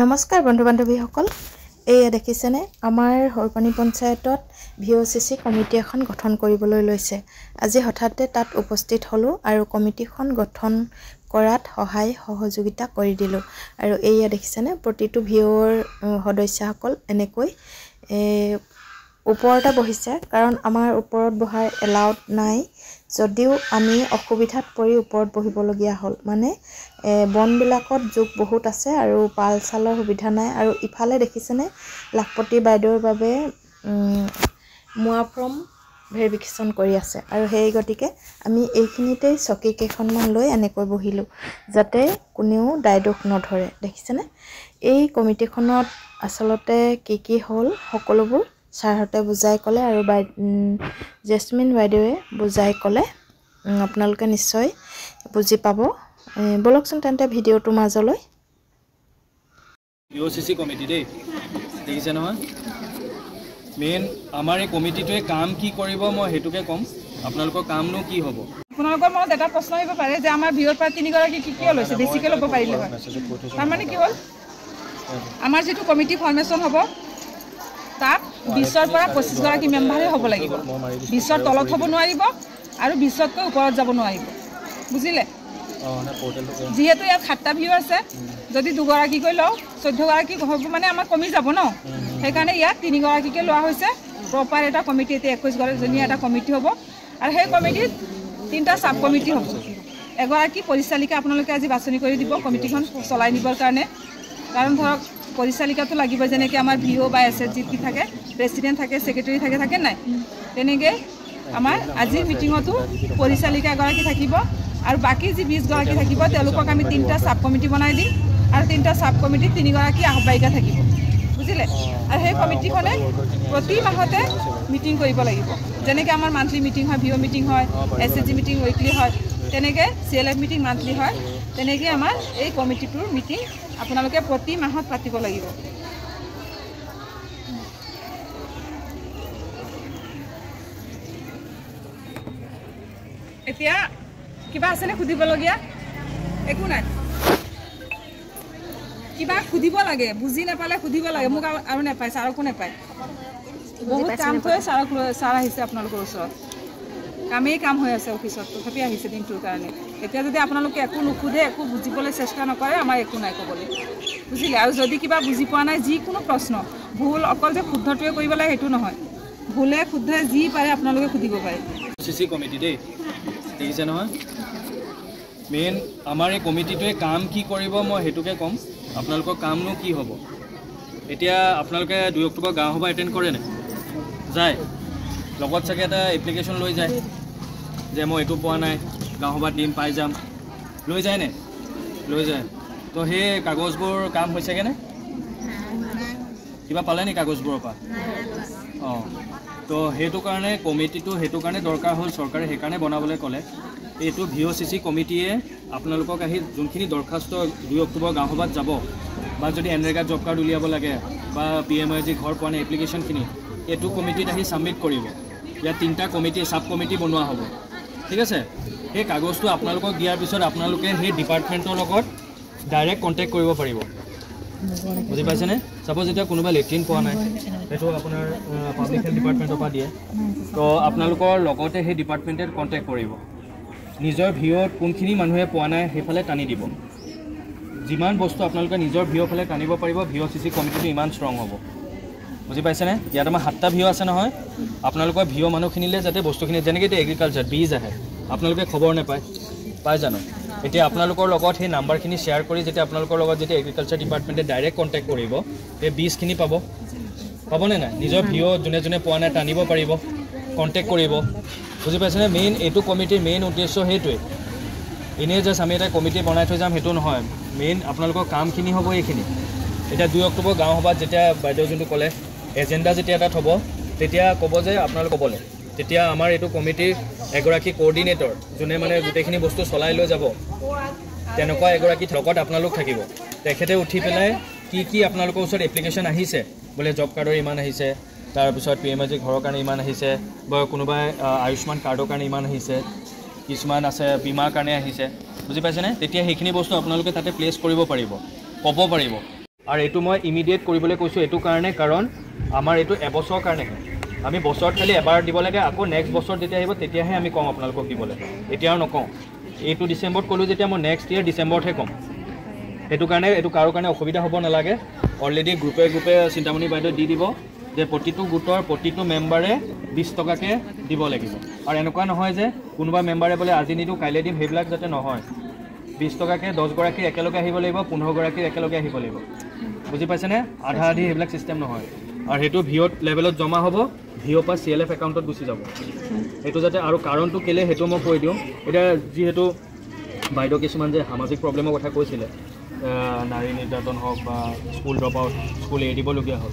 নমস্কাৰ বন্ধু বান্ধৱীসকল, এয়া দেখিছেনে আমাৰ হৰপানী পঞ্চায়তত ভিঅ'চিচি কমিটি এখন গঠন কৰিবলৈ লৈছে। আজি হঠাতে তাত উপস্থিত হ'লো আৰু কমিটিখন গঠন কৰাত সহায় সহযোগিতা কৰি দিলোঁ। আৰু এয়া দেখিছেনে প্ৰতিটো ভিঅ'ৰ সদস্যসকল এনেকৈ ওপৰতে বহিছে, কাৰণ আমাৰ ওপৰত বহাৰ এলাউড নাই। যদিও আমি অসুবিধাত পৰি ওপৰত বহিবলগীয়া হ'ল, মানে বনবিলাকত জোক বহুত আছে আৰু পাল চালৰ সুবিধা নাই। আৰু ইফালে দেখিছেনে লাখপতি বাইদেউৰ বাবে মোৱা ফৰ্ম ভেৰিফিকেশ্যন কৰি আছে, আৰু সেই গতিকে আমি এইখিনিতেই চকী কেইখনমান লৈ এনেকৈ বহিলোঁ, যাতে কোনেও দায়দোষ নধৰে। দেখিছেনে এই কমিটিখনত আচলতে কি হ'ল সকলোবোৰ ছাৰহঁতে বুজাই ক'লে আৰু জেচমিন বাইদেৱে বুজাই ক'লে। আপোনালোকে নিশ্চয় বুজি পাব। বলকচোন তেন্তে ভিডিঅ'টোৰ মাজলৈ। ভিঅ'চিচি কমিটি দেই, দেখিছে নহয়। মেইন আমাৰ এই কমিটিটোৱে কাম কি কৰিব মই সেইটোকে ক'ম। আপোনালোকৰ কামনো কি হ'ব? আপোনালোকৰ মনত এটা প্ৰশ্ন আহিব পাৰে যে আমাৰ ভিঅ'ৰ পৰা 3গৰাকী কিয় লৈছে, বেছিকৈ ল'ব পাৰিলে হয়। তাৰমানে কি হ'ল, আমাৰ যিটো কমিটি ফৰ্মেশ্যন হ'ব তাত 20ৰ পৰা 25গৰাকী মেম্বাৰহে হ'ব লাগিব। 20ৰ তলত হ'ব নোৱাৰিব আৰু 20তকৈ ওপৰত যাব নোৱাৰিব, বুজিলে। যিহেতু ইয়াত 7টা ভিঅ' আছে, যদি 2গৰাকীকৈ লওঁ 14গৰাকী হ'ব, মানে আমাৰ কমি যাব ন। সেইকাৰণে ইয়াত 3গৰাকীকৈ লোৱা হৈছে। প্ৰপাৰ এটা কমিটি, এতিয়া 21জনীয়া এটা কমিটি হ'ব। আৰু সেই কমিটিত 3টা ছাব কমিটি হ'ব। এগৰাকী পৰিচালিকা আপোনালোকে আজি বাছনি কৰি দিব কমিটিখন চলাই নিবৰ কাৰণে। কাৰণ ধৰক পৰিচালিকাটো লাগিব, যেনেকৈ আমাৰ ভিঅ' বা SHG থাকে, প্ৰেচিডেণ্ট থাকে, ছেক্ৰেটেৰী থাকে নাই, তেনেকৈ আমাৰ আজিৰ মিটিঙতো পৰিচালিকা এগৰাকী থাকিব। আৰু বাকী যি 20গৰাকী থাকিব তেওঁলোকক আমি 3টা ছাব কমিটি বনাই দিম, আৰু 3টা ছাব কমিটিত 3গৰাকী আহ্বায়িকা থাকিব, বুজিলে। আৰু সেই কমিটিখনে প্ৰতি মাহতে মিটিং কৰিব লাগিব। যেনেকৈ আমাৰ মান্থলি মিটিং হয়, ভিঅ' মিটিং হয়, SHG মিটিং উইকলি হয়, তেনেকৈ CLF মিটিং মান্থলি হয়। তেনেকৈ আমাৰ এই কমিটিটোৰ মিটিং আপোনালোকে প্ৰতি মাহত পাতিব লাগিব। এতিয়া কিবা আছেনে সুধিবলগীয়া? একো নাই। কিবা সুধিব লাগে, বুজি নাপালে সুধিব লাগে। মোক আৰু নাপায়, ছাৰকো নাপায়। বহুত কাম থৈ ছাৰ আহিছে আপোনালোকৰ ওচৰত। কামেই কাম হৈ আছে অফিচত, তথাপি আহিছে দিনটোৰ কাৰণে। এতিয়া যদি আপোনালোকে একো নুসুধে, একো বুজিবলৈ চেষ্টা নকৰে, আমাৰ একো নাই ক'বলৈ, বুজিলে। আৰু যদি কিবা বুজি পোৱা নাই, যিকোনো প্ৰশ্ন ভুল, অকল যে শুদ্ধটোৱে কৰিব লাগে সেইটো নহয়, ভুলে শুদ্ধে যি পাৰে আপোনালোকে সুধিব পাৰে। চিচি কমিটি দেই, দেখিছে নহয়। মেইন আমাৰ এই কমিটিটোৱে কাম কি কৰিব মই সেইটোকে ক'ম। আপোনালোকৰ কামনো কি হ'ব? এতিয়া আপোনালোকে 2 অক্টোবৰ গাঁও সভা এটেণ্ড কৰেনে? যায়। লগত চাগে এটা এপ্লিকেশ্যন লৈ যায় যে মই এইটো পোৱা নাই, গাঁও সভাত দিম, পাই যাম। লৈ যায়নে? লৈ যায়। তো সেই কাগজবোৰ কাম হৈছেগৈনে? কিবা পালে নেকি কাগজবোৰৰ পৰা? অঁ, তো সেইটো কাৰণে কমিটিটো সেইটো কাৰণে দৰকাৰ হ'ল। চৰকাৰে সেইকাৰণে বনাবলৈ ক'লে। এইটো ভিঅ'চিচি কমিটিয়ে আপোনালোকক আহি যোনখিনি দৰখাস্ত 2 অক্টোবৰ গাঁও সভাত যাব, বা যদি এনৰেগা জব কাৰ্ড উলিয়াব লাগে, বা PMIG ঘৰ পোৱা নাই এপ্লিকেশ্যনখিনি, এইটো কমিটিত আহি ছাবমিট কৰিব। ইয়াত 3টা কমিটি, ছাব কমিটি বনোৱা হ'ব, ঠিক আছে। সেই কাগজটো আপোনালোকক দিয়াৰ পিছত আপোনালোকে সেই ডিপাৰ্টমেণ্টৰ লগত ডাইৰেক্ট কণ্টেক্ট কৰিব পাৰিব, বুজি পাইছেনে। ছাপ'জ এতিয়া কোনোবা লেট্ৰিন পোৱা নাই, সেইটো আপোনাৰ পাব্লিক হেল্থ ডিপাৰ্টমেণ্টৰ পৰা দিয়ে, তো আপোনালোকৰ লগতে সেই ডিপাৰ্টমেণ্টে কণ্টেক্ট কৰিব। নিজৰ ভিঅ'ত কোনখিনি মানুহে পোৱা নাই সেইফালে টানি দিব। যিমান বস্তু আপোনালোকে নিজৰ ভিঅ' ফালে টানিব পাৰিব, ভিঅ'চিচি কমিটিটো ইমান ষ্ট্ৰং হ'ব, বুজি পাইছেনে। ইয়াত আমাৰ 7টা ভিঅ' আছে নহয়। আপোনালোকৰ ভিঅ' মানুহখিনিলে যাতে বস্তুখিনি, যেনেকৈ এতিয়া এগ্ৰিকালচাৰ বীজ আহে, আপোনালোকে খবৰ নাপায়, পাই জানো। এতিয়া আপোনালোকৰ লগত সেই নাম্বাৰখিনি শ্বেয়াৰ কৰি যেতিয়া আপোনালোকৰ লগত যেতিয়া এগ্ৰিকালচাৰ ডিপাৰ্টমেণ্টে ডাইৰেক্ট কণ্টেক্ট কৰিব, সেই বীজখিনি পাবনে নাই? নিজৰ ভিঅ' যোনে যোনে পোৱা নাই টানিব পাৰিব, কণ্টেক্ট কৰিব, বুজি পাইছেনে। মেইন এইটো কমিটিৰ মেইন উদ্দেশ্য সেইটোৱে। এনেই জাষ্ট আমি এটা কমিটি বনাই থৈ যাম সেইটো নহয়। মেইন আপোনালোকৰ কামখিনি হ'ব এইখিনি। এতিয়া 2 অক্টোবৰ গাঁও সভাত যেতিয়া বাইদেউ যোনটো ক'লে এজেণ্ডা যেতিয়া তাত হ'ব, তেতিয়া ক'ব যে আপোনালোক ক'বলৈ, তেতিয়া আমাৰ এইটো কমিটিৰ এগৰাকী কোঅৰ্ডিনেটৰ, যোনে মানে গোটেইখিনি বস্তু চলাই লৈ যাব, তেনেকুৱা এগৰাকী লগত আপোনালোক থাকিব। তেখেতে উঠি পেলাই কি আপোনালোকৰ ওচৰত এপ্লিকেশ্যন আহিছে, বোলে জব কাৰ্ডৰ ইমান আহিছে, তাৰপিছত PMIG ঘৰৰ কাৰণে ইমান আহিছে, বা কোনোবাই আয়ুষ্মান কাৰ্ডৰ কাৰণে ইমান আহিছে, কিছুমান আছে বীমাৰ কাৰণে আহিছে, বুজি পাইছেনে। তেতিয়া সেইখিনি বস্তু আপোনালোকে তাতে প্লেচ কৰিব পাৰিব, ক'ব পাৰিব। আৰু এইটো মই ইমিডিয়েট কৰিবলৈ কৈছোঁ এইটো কাৰণে, কাৰণ আমাৰ এইটো এবছৰৰ কাৰণেহে। আমি বছৰত খালি এবাৰ দিব লাগে, আকৌ নেক্সট বছৰ যেতিয়া আহিব তেতিয়াহে আমি কম আপোনালোকক দিবলৈ, এতিয়া আৰু নকওঁ। এইটো ডিচেম্বৰত ক'লোঁ যেতিয়া মই নেক্সট ইয়েৰ ডিচেম্বৰতহে ক'ম। সেইটো কাৰণে এইটো কাৰো কাৰণে অসুবিধা হ'ব নালাগে। অলৰেডি গ্ৰুপে গ্ৰুপে চিন্তামণি বাইদেউ দি দিব যে প্ৰতিটো গোটৰ প্ৰতিটো মেম্বাৰে 20 টকাকৈ দিব লাগিব। আৰু এনেকুৱা নহয় যে কোনোবা মেম্বাৰে বোলে আজি নিদিওঁ কাইলৈ দিম, সেইবিলাক যাতে নহয়। 20 টকাকৈ 10 গৰাকী একেলগে আহিব লাগিব, 15 গৰাকী একেলগে আহিব লাগিব। বুজি পাইছেনে? আধা আধি সেইবিলাক চিষ্টেম নহয়। আৰু সেইটো ভিঅ'ত লেভেলত জমা হ'ব, ভিঅ' পৰা CLF একাউণ্টত গুচি যাব। সেইটো যাতে, আৰু কাৰণটো কেলৈ সেইটো মই কৈ দিওঁ। এতিয়া যিহেতু বাইদেউ কিছুমান যে সামাজিক প্ৰব্লেমৰ কথা কৈছিলে, নাৰী নিৰ্যাতন হওক বা স্কুল ড্ৰপ আউট, স্কুল এৰি দিবলগীয়া হ'ল,